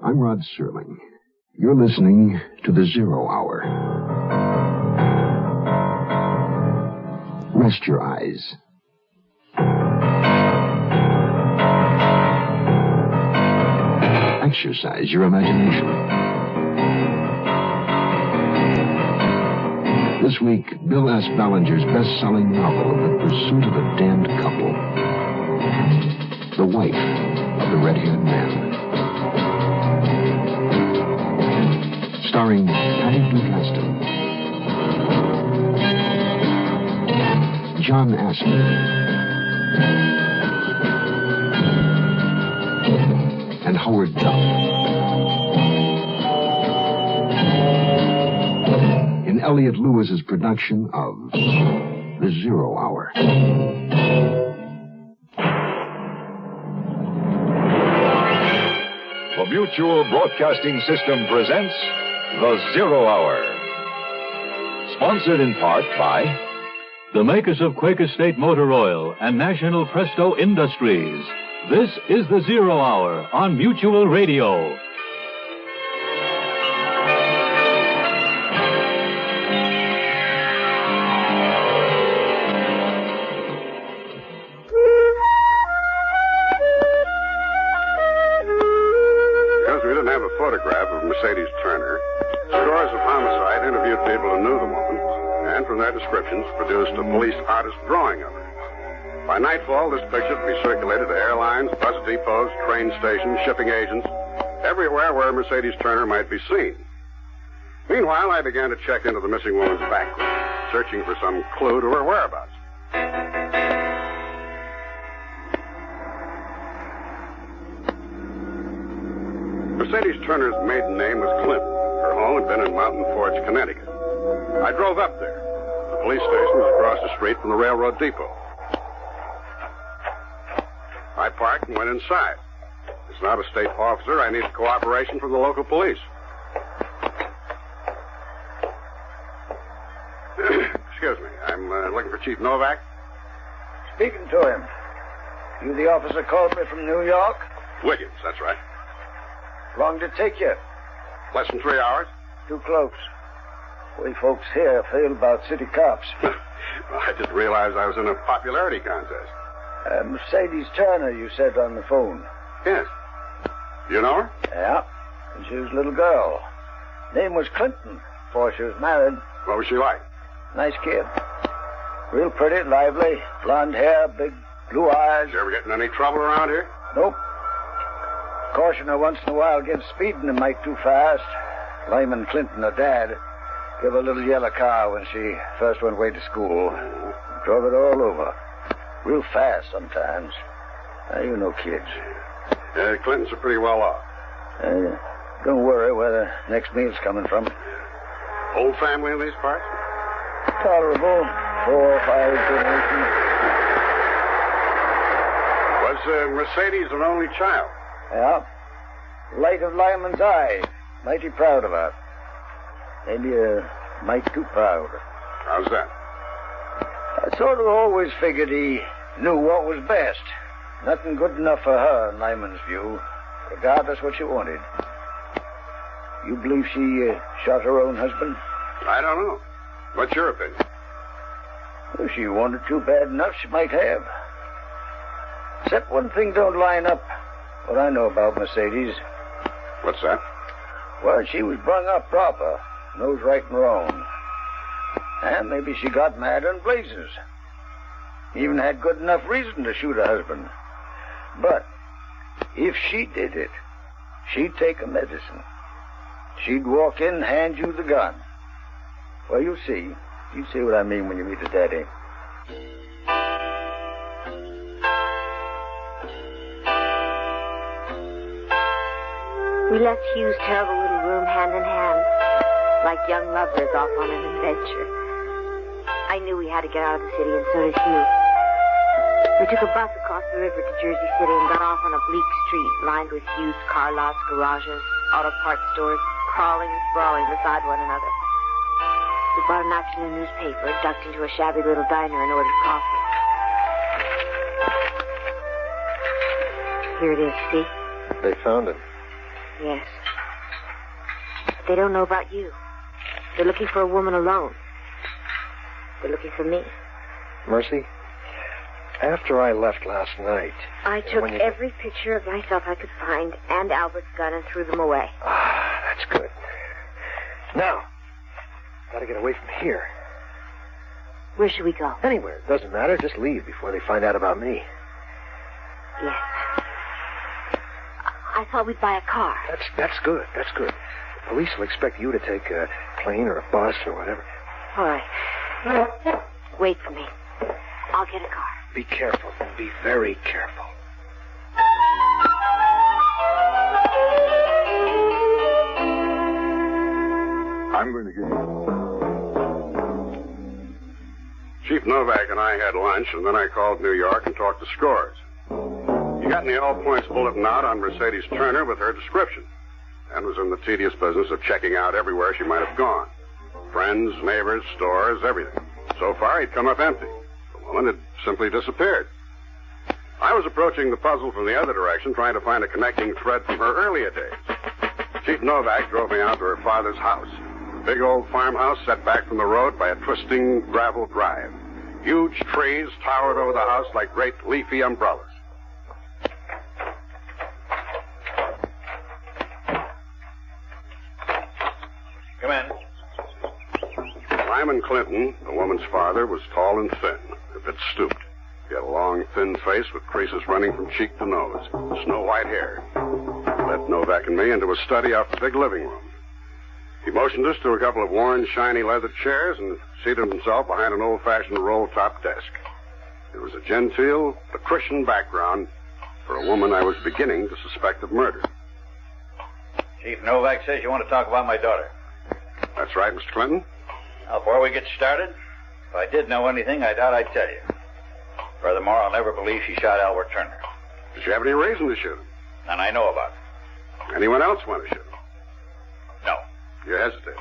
I'm Rod Serling. You're listening to the Zero Hour. Rest your eyes. Exercise your imagination. This week, Bill S. Ballinger's best-selling novel, The Pursuit of a Damned Couple. The wife of the red-haired man. Starring Patty Duke Astin, John Astin, and Howard Duff. In Elliot Lewis's production of The Zero Hour. The Mutual Broadcasting System presents The Zero Hour. Sponsored in part by the makers of Quaker State Motor Oil and National Presto Industries. This is The Zero Hour on Mutual Radio. Photograph of Mercedes Turner, scores of homicide interviewed people who knew the woman, and from their descriptions produced a police artist drawing of her. By nightfall, this picture would be circulated to airlines, bus depots, train stations, shipping agents, everywhere where Mercedes Turner might be seen. Meanwhile, I began to check into the missing woman's background, searching for some clue to her whereabouts. Mercedes Turner's maiden name was Clinton. Her home had been in Mountain Forge, Connecticut. I drove up there. The police station was across the street from the railroad depot. I parked and went inside. As an out-of-state officer, I needed cooperation from the local police. Excuse me. I'm looking for Chief Novak. Speaking to him. You the officer called me from New York? Williams, that's right. Long did it take you? Less than 3 hours. Too close. We folks here feel about city cops. Well, I didn't realize I was in a popularity contest. Mercedes Turner, you said on the phone. Yes. You know her? Yeah. And she was a little girl. Name was Clinton before she was married. What was she like? Nice kid. Real pretty, lively, blonde hair, big blue eyes. Did you ever get in any trouble around here? Nope. Caution her once in a while against speeding a mite too fast. Lyman Clinton, her dad, gave her a little yellow car when she first went away to school. Drove it all over. Real fast sometimes. You know kids. Clintons are pretty well off. Don't worry where the next meal's coming from. Old family in these parts? Tolerable. 4 or 5 generations. Was Mercedes an only child? Yeah. Light of Lyman's eye. Mighty proud of her. Maybe a mite too proud. How's that? I sort of always figured he knew what was best. Nothing good enough for her in Lyman's view, regardless what she wanted. You believe she shot her own husband? I don't know. What's your opinion? If she wanted to bad enough, she might have. Except one thing don't line up. What I know about Mercedes. What's that? Well, she was brung up proper. Knows right and wrong. And maybe she got mad in blazes. Even had good enough reason to shoot her husband. But if she did it, she'd take a medicine. She'd walk in and hand you the gun. Well, you'll see. You'll see what I mean when you meet her daddy. We left Hugh's terrible little room hand in hand, like young lovers off on an adventure. I knew we had to get out of the city, and so did Hugh. We took a bus across the river to Jersey City and got off on a bleak street lined with used car lots, garages, auto parts stores, crawling and sprawling beside one another. We bought an afternoon newspaper, ducked into a shabby little diner, and ordered coffee. Here it is, see? They found him. Yes. But they don't know about you. They're looking for a woman alone. They're looking for me. Mercy, after I left last night... I took every picture of myself I could find and Albert's gun and threw them away. Ah, that's good. Now, gotta get away from here. Where should we go? Anywhere. It doesn't matter. Just leave before they find out about me. Yes. I thought we'd buy a car. That's good. That's good. The police will expect you to take a plane or a bus or whatever. All right. Wait for me. I'll get a car. Be careful. Be very careful. I'm going to get you. Chief Novak and I had lunch, and then I called New York and talked to Scores. He got the all-points bulletin out on Mercedes Turner with her description, and was in the tedious business of checking out everywhere she might have gone. Friends, neighbors, stores, everything. So far, he'd come up empty. The woman had simply disappeared. I was approaching the puzzle from the other direction, trying to find a connecting thread from her earlier days. Chief Novak drove me out to her father's house. A big old farmhouse set back from the road by a twisting gravel drive. Huge trees towered over the house like great leafy umbrellas. Come in. Lyman Clinton, the woman's father, was tall and thin, a bit stooped. He had a long, thin face with creases running from cheek to nose, snow-white hair. He led Novak and me into a study off the big living room. He motioned us to a couple of worn, shiny leather chairs and seated himself behind an old-fashioned roll-top desk. It was a genteel, patrician background for a woman I was beginning to suspect of murder. Chief Novak says you want to talk about my daughter. That's right, Mr. Clinton. Now, before we get started, if I did know anything, I doubt I'd tell you. Furthermore, I'll never believe she shot Albert Turner. Did she have any reason to shoot him? None I know about. Anyone else want to shoot him? No. You hesitate.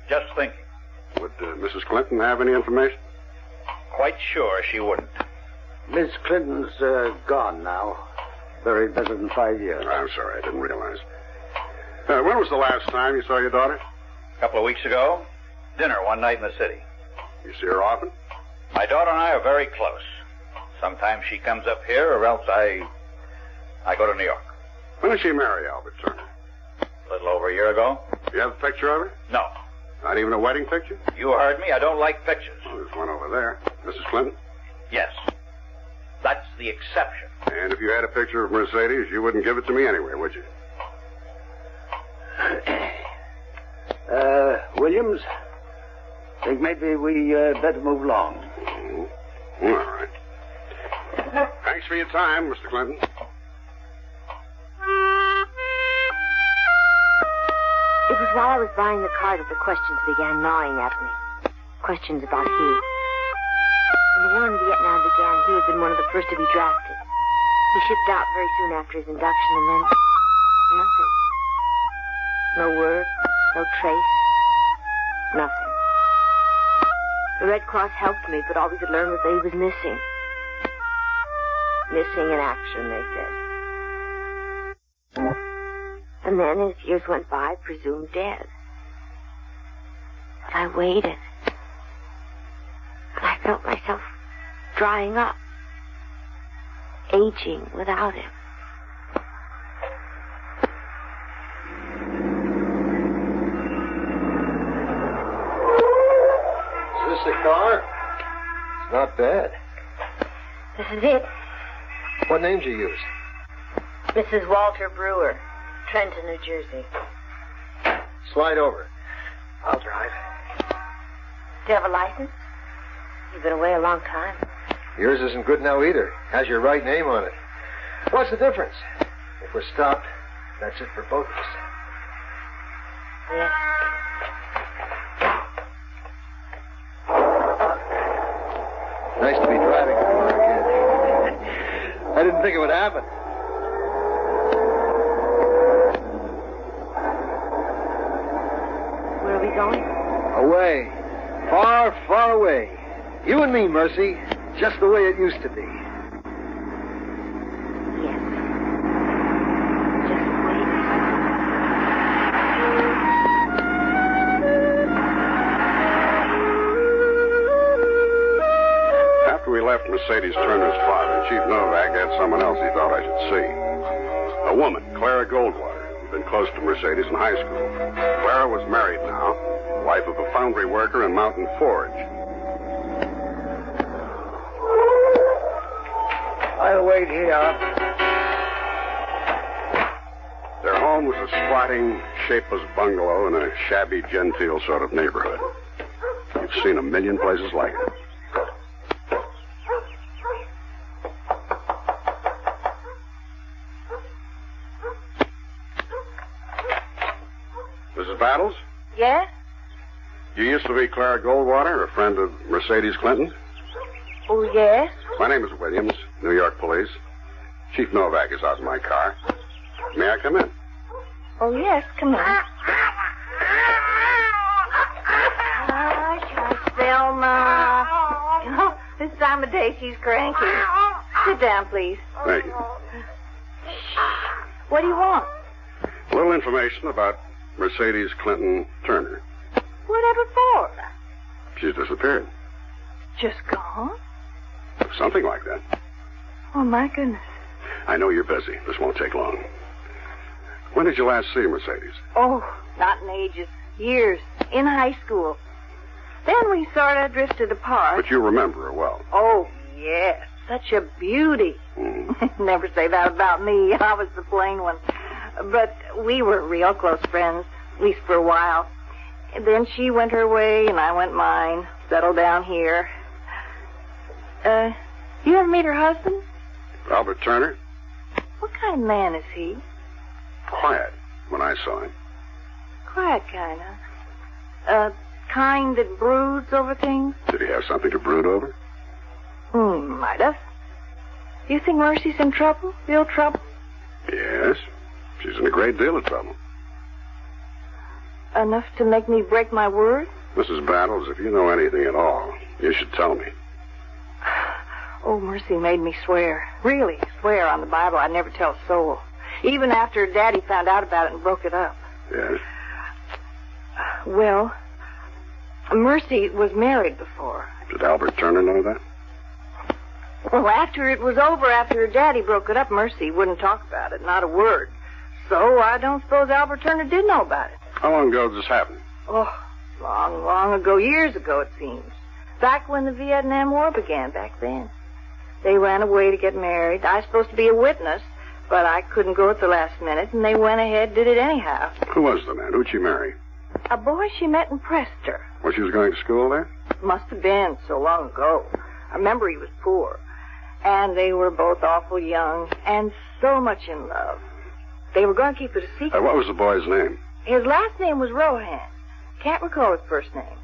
Just thinking. Would Mrs. Clinton have any information? Quite sure she wouldn't. Miss Clinton's gone now. Buried better than 5 years. I'm sorry, I didn't realize. When was the last time you saw your daughter? A couple of weeks ago. Dinner one night in the city. You see her often? My daughter and I are very close. Sometimes she comes up here, or else I go to New York. When did she marry Albert Turner? A little over a year ago. Do you have a picture of her? No. Not even a wedding picture? You heard me. I don't like pictures. Well, there's one over there. Mrs. Clinton? Yes. That's the exception. And if you had a picture of Mercedes, you wouldn't give it to me anyway, would you? Williams, I think maybe we better move along. Mm-hmm. All right. Thanks for your time, Mr. Clinton. It was while I was buying the car that the questions began gnawing at me. Questions about Hugh. When the war in Vietnam began, Hugh had been one of the first to be drafted. He shipped out very soon after his induction, and then nothing. No word, no trace, nothing. The Red Cross helped me, but all we could learn was that he was missing. Missing in action, they said. And then, as years went by, presumed dead. But I waited. And I felt myself drying up, aging without him. Is this the car? It's not bad. This is it. What names you use? Mrs. Walter Brewer, Trenton, New Jersey. Slide over. I'll drive. Do you have a license? You've been away a long time. Yours isn't good now either. Has your right name on it. What's the difference? If we're stopped, that's it for both of us. Yes. Nice to be driving a car again. I didn't think it would happen. Where are we going? Away. Far, far away. You and me, Mercy. Just the way it used to be. Yes. Just wait. Chief Novak had someone else he thought I should see. A woman, Clara Goldwater, who'd been close to Mercedes in high school. Clara was married now, wife of a foundry worker in Mountain Forge. I'll wait here. Their home was a squatting, shapeless bungalow in a shabby, genteel sort of neighborhood. You've seen a million places like it. Mrs. Battles? Yes? You used to be Clara Goldwater, a friend of Mercedes Clinton? Oh, yes? My name is Williams, New York Police. Chief Novak is out in my car. May I come in? Oh, yes, come in. Hush, Thelma. Oh, this time of day she's cranky. Sit down, please. Thank you. What do you want? A little information about Mercedes Clinton Turner. Whatever for? She's disappeared. Just gone? Something like that. Oh, my goodness. I know you're busy. This won't take long. When did you last see Mercedes? Oh, not in ages. Years. In high school. Then we sort of drifted apart. But you remember her well. Oh, yes. Such a beauty. Never say that about me. I was the plain one. But we were real close friends, at least for a while. And then she went her way and I went mine. Settled down here. You ever meet her husband? Albert Turner? What kind of man is he? Quiet, when I saw him. Quiet kind of. Kind that broods over things? Did he have something to brood over? Might have. Do you think Mercy's in trouble? Real trouble? Yes. She's in a great deal of trouble. Enough to make me break my word? Mrs. Battles, if you know anything at all, you should tell me. Oh, Mercy made me swear. Really swear on the Bible I'd never tell a soul. Even after Daddy found out about it and broke it up. Yes? Well, Mercy was married before. Did Albert Turner know that? Well, after it was over, after her daddy broke it up, Mercy wouldn't talk about it, not a word. So I don't suppose Albert Turner did know about it. How long ago did this happen? Oh, long, long ago. Years ago, it seems. Back when the Vietnam War began, back then. They ran away to get married. I was supposed to be a witness, but I couldn't go at the last minute, and they went ahead, did it anyhow. Who was the man? Who'd she marry? A boy she met and pressed her. Well, she was going to school there? Must have been so long ago. I remember he was poor. And they were both awful young and so much in love. They were going to keep it a secret. What was the boy's name? His last name was Rohan. Can't recall his first name.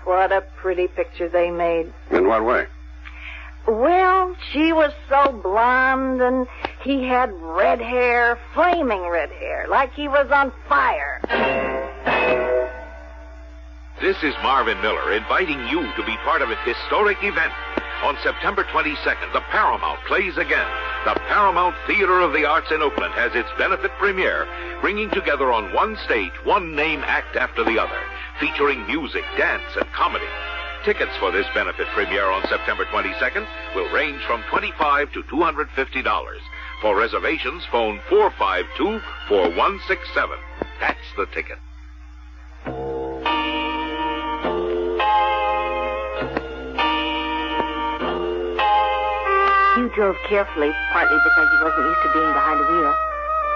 What a pretty picture they made. In what way? Well, she was so blonde, and he had red hair, flaming red hair, like he was on fire. This is Marvin Miller inviting you to be part of a historic event. On September 22nd, the Paramount plays again. The Paramount Theater of the Arts in Oakland has its benefit premiere, bringing together on one stage one name act after the other, featuring music, dance, and comedy. Tickets for this benefit premiere on September 22nd will range from $25 to $250. For reservations, phone 452-4167. That's the ticket. Hugh drove carefully, partly because he wasn't used to being behind the wheel,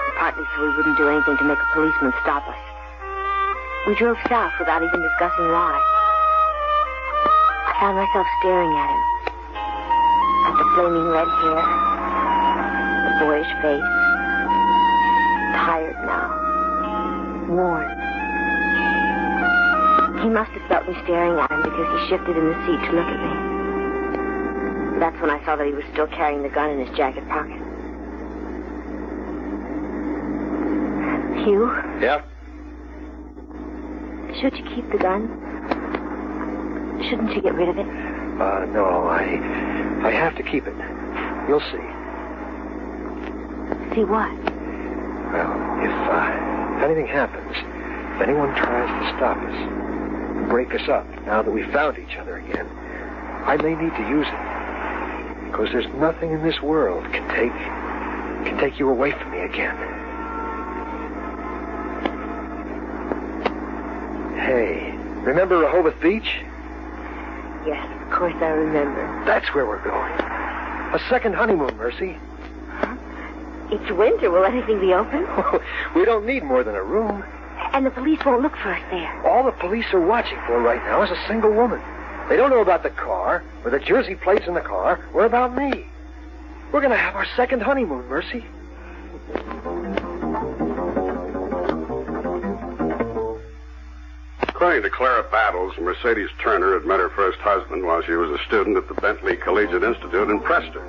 and partly so he wouldn't do anything to make a policeman stop us. We drove south without even discussing why. I found myself staring at him. At the flaming red hair, the boyish face, tired now, worn. He must have felt me staring at him because he shifted in the seat to look at me. That's when I saw that he was still carrying the gun in his jacket pocket. Hugh? Yeah? Should you keep the gun? Shouldn't you get rid of it? No, I have to keep it. You'll see. See what? Well, if anything happens, if anyone tries to stop us, break us up now that we've found each other again, I may need to use it. Because there's nothing in this world can take you away from me again. Hey, remember Rehoboth Beach? Yes, of course I remember. That's where we're going. A second honeymoon, Mercy. Huh? It's winter. Will anything be open? We don't need more than a room. And the police won't look for us there. All the police are watching for right now is a single woman. They don't know about the car, or the jersey plates in the car, or about me. We're going to have our second honeymoon, Mercy. According to Clara Battles, Mercedes Turner had met her first husband while she was a student at the Bentley Collegiate Institute in Preston.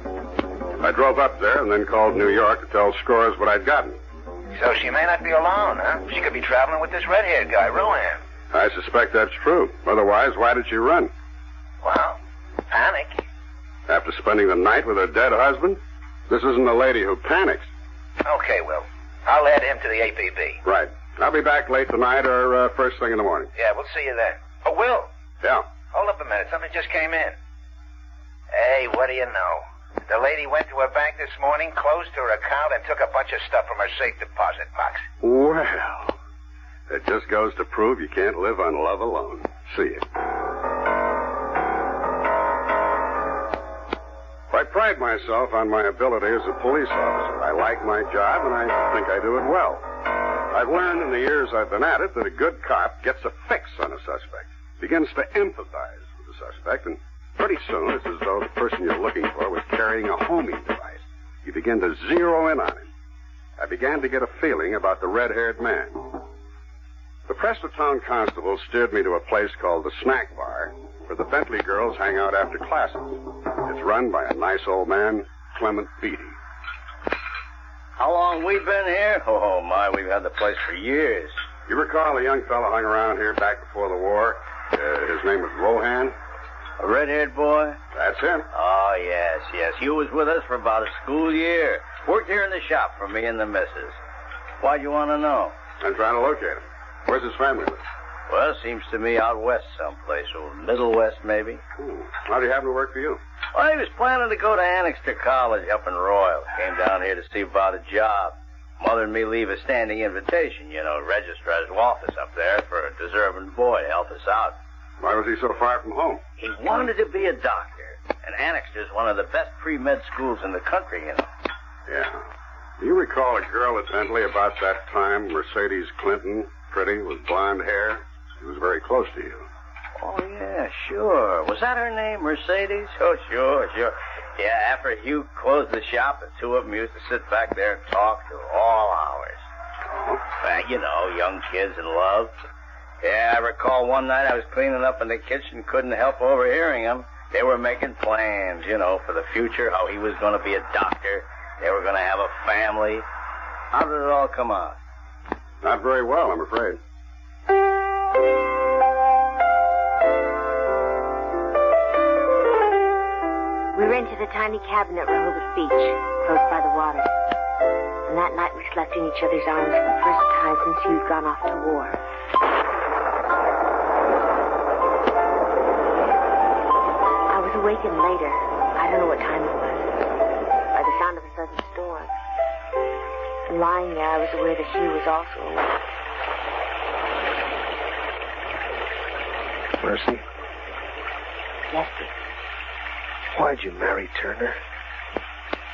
I drove up there and then called New York to tell Scores what I'd gotten. So she may not be alone, huh? She could be traveling with this red-haired guy, Rohan. I suspect that's true. Otherwise, why did she run? Well, panic. After spending the night with her dead husband? This isn't a lady who panics. Okay, Will. I'll add him to the APB. Right. I'll be back late tonight or first thing in the morning. Yeah, we'll see you then. Oh, Will. Yeah? Hold up a minute. Something just came in. Hey, what do you know? The lady went to her bank this morning, closed her account, and took a bunch of stuff from her safe deposit box. Well, it just goes to prove you can't live on love alone. See you. I pride myself on my ability as a police officer. I like my job, and I think I do it well. I've learned in the years I've been at it that a good cop gets a fix on a suspect, begins to empathize with the suspect, and pretty soon it's as though the person you're looking for was carrying a homing device. You begin to zero in on him. I began to get a feeling about the red-haired man. The Prestotown constable steered me to a place called the Snack Bar, where the Bentley girls hang out after classes. It's run by a nice old man, Clement Beatty. How long we been here? Oh, my, we've had the place for years. You recall a young fellow hung around here back before the war? His name was Rohan? A red-haired boy? That's him. Oh, yes. He was with us for about a school year. Worked here in the shop for me and the missus. Why'd you want to know? I'm trying to locate him. Where's his family live? Well, seems to me out west someplace, or Middle West, maybe. How'd he happen to work for you? Well, he was planning to go to Annixter College up in Royal. Came down here to see about a job. Mother and me leave a standing invitation, registrar's office up there for a deserving boy to help us out. Why was he so far from home? He wanted to be a doctor, and Annixter's one of the best pre-med schools in the country, Yeah. Do you recall a girl at Bentley about that time, Mercedes Clinton, pretty, with blonde hair? She was very close to you. Oh, yeah, sure. Was that her name, Mercedes? Oh, sure. Yeah, after Hugh closed the shop, the two of them used to sit back there and talk till all hours. Young kids in love. Yeah, I recall one night I was cleaning up in the kitchen, couldn't help overhearing them. They were making plans, for the future, how he was going to be a doctor. They were going to have a family. How did it all come out? Not very well, I'm afraid. We rented a tiny cabin at Rehoboth Beach, close by the water. And that night we slept in each other's arms for the first time since you'd gone off to war. I was awakened later. I don't know what time it was. By the sound of a sudden storm. And lying there, I was aware that Hugh was also awake. Mercy? Yes, dear. Why'd you marry Turner?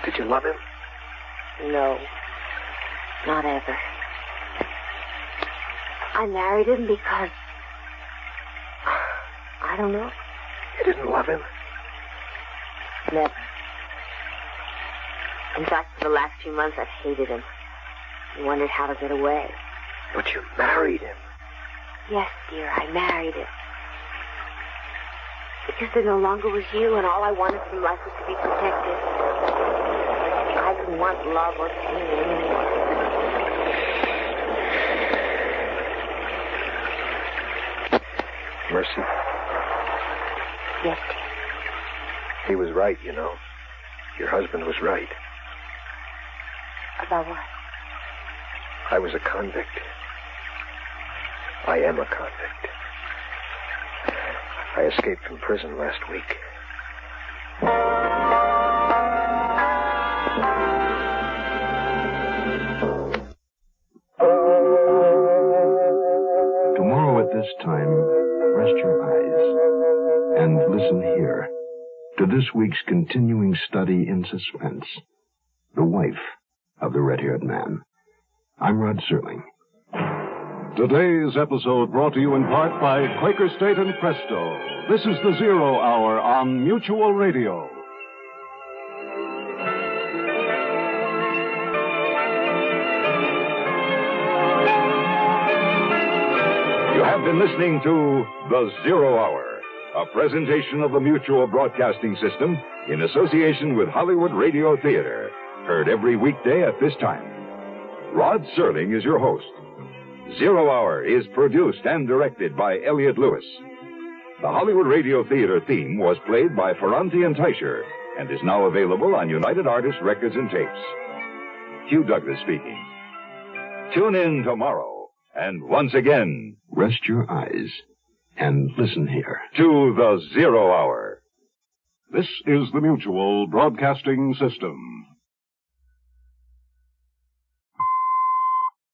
Did you love him? No. Not ever. I married him because... I don't know. You didn't love him? Never. In fact, for the last few months, I've hated him. And wondered how to get away. But you married him. Yes, dear, I married him. Because there no longer was you, and all I wanted from life was to be protected. I didn't want love or pain anymore. Mercy? Yes, dear. He was right, Your husband was right. About what? I was a convict. I am a convict. I escaped from prison last week. this week's continuing study in suspense, the wife of the red-haired man. I'm Rod Serling. Today's episode brought to you in part by Quaker State and Presto. This is the Zero Hour on Mutual Radio. You have been listening to The Zero Hour, a presentation of the Mutual Broadcasting System in association with Hollywood Radio Theater, heard every weekday at this time. Rod Serling is your host. Zero Hour is produced and directed by Elliott Lewis. The Hollywood Radio Theater theme was played by Ferranti and Teicher and is now available on United Artists Records and Tapes. Hugh Douglas speaking. Tune in tomorrow, and once again, Rest your eyes and listen here to The Zero Hour. This is the Mutual Broadcasting System.